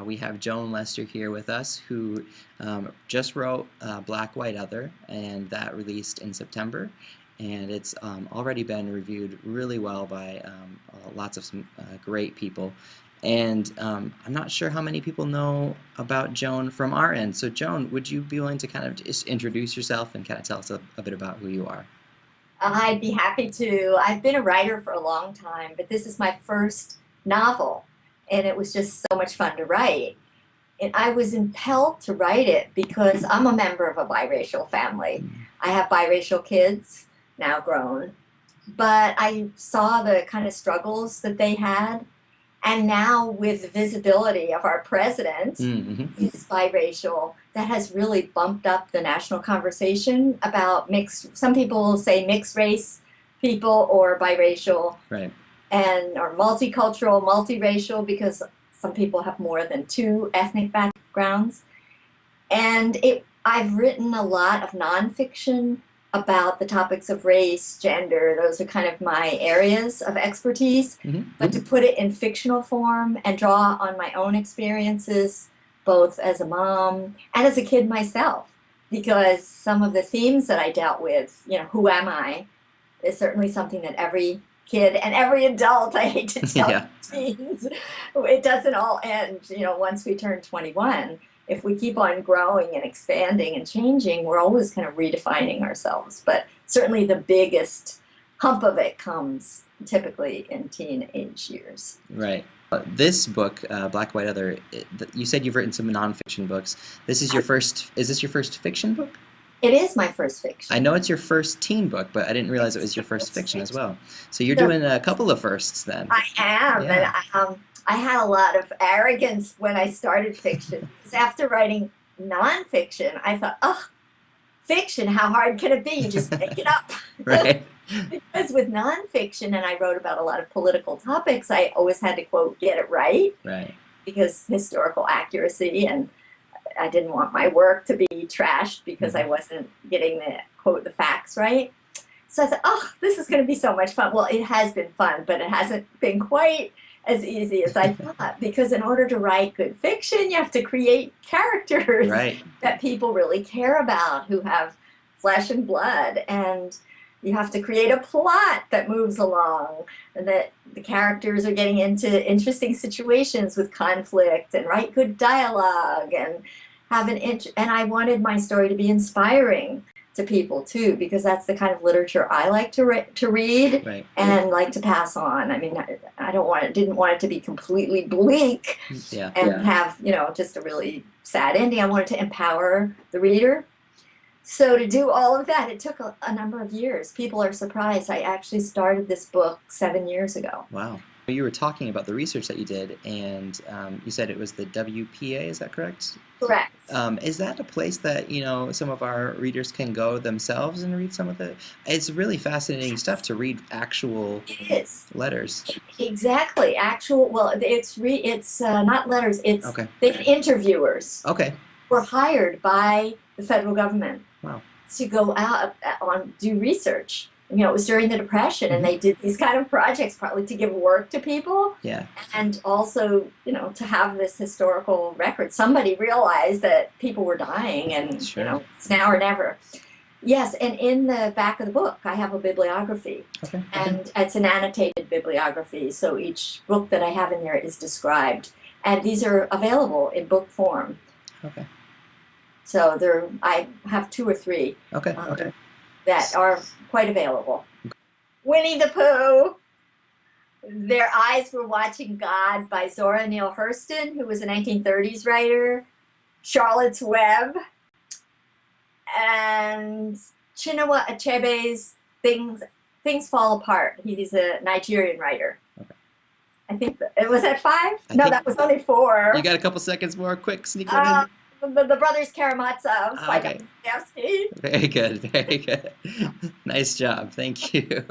We have Joan Lester here with us, who just wrote Black, White, Other, and that released in September. And it's already been reviewed really well by lots of some great people. And I'm not sure how many people know about Joan from our end. So Joan, would you be willing to kind of just introduce yourself and kind of tell us a bit about who you are? I'd be happy to. I've been a writer for a long time, but this is my first novel, and it was just so much fun to write. And I was impelled to write it because I'm a member of a biracial family. I have biracial kids, now grown, but I saw the kind of struggles that they had. And now, with the visibility of our president, who's biracial, that has really bumped up the national conversation about mixed. Some people say mixed race people or biracial, Right. and or multicultural, multiracial, because some people have more than two ethnic backgrounds. And I've written a lot of nonfiction about the topics of race, gender. Those are kind of my areas of expertise. But to put it in fictional form and draw on my own experiences, both as a mom and as a kid myself, because some of the themes that I dealt with, who am I, is certainly something that every kid and every adult, I hate to tell teens, it doesn't all end, once we turn 21. If we keep on growing and expanding and changing, we're always kind of redefining ourselves. But certainly the biggest hump of it comes typically in teenage years. Right. This book, Black, White, Other, you said you've written some nonfiction books. This is your first, is this your first fiction book? It is my first fiction. I know it's your first teen book, but I didn't realize it was your first fiction as well. So you're doing a couple of firsts then. I am. Yeah. And I had a lot of arrogance when I started fiction. Because after writing nonfiction, I thought, oh, fiction, how hard can it be? You just make it up. Right. Because with nonfiction, and I wrote about a lot of political topics, I always had to, quote, get it right. Right. Because historical accuracy, and I didn't want my work to be trashed because I wasn't getting the, quote, the facts right. So I thought, oh, this is going to be so much fun. Well, it has been fun, but it hasn't been quite as easy as I thought, because in order to write good fiction, you have to create characters that people really care about, who have flesh and blood, and you have to create a plot that moves along, and that the characters are getting into interesting situations with conflict, and write good dialogue, and have and I wanted my story to be inspiring to people too, because that's the kind of literature I like to read and like to pass on. I mean, didn't want it to be completely bleak and have, just a really sad ending. I wanted to empower the reader. So to do all of that, it took a number of years. People are surprised. I actually started this book 7 years ago. Wow. You were talking about the research that you did, and you said it was the WPA, is that correct? Correct. Is that a place that, some of our readers can go themselves and read some of the... It's really fascinating stuff to read actual letters. Exactly. It's not letters, it's the interviewers. Okay. Were hired by the federal government. Wow. To go out do research. It was during the Depression, and they did these kind of projects partly to give work to people, and also, to have this historical record. Somebody realized that people were dying, and it's now or never. Yes, and in the back of the book, I have a bibliography, and it's an annotated bibliography. So each book that I have in there is described, and these are available in book form. Okay. So I have 2 or 3. That are quite available. Winnie the Pooh, Their Eyes Were Watching God by Zora Neale Hurston, who was a 1930s writer, Charlotte's Web, and Chinua Achebe's Things Fall Apart. He's a Nigerian writer. I think it was at 5? No, that was only 4. You got a couple seconds more. Quick, sneak one in. The Brothers Karamazov by Dostoevsky. Very good, very good. Nice job. Thank you.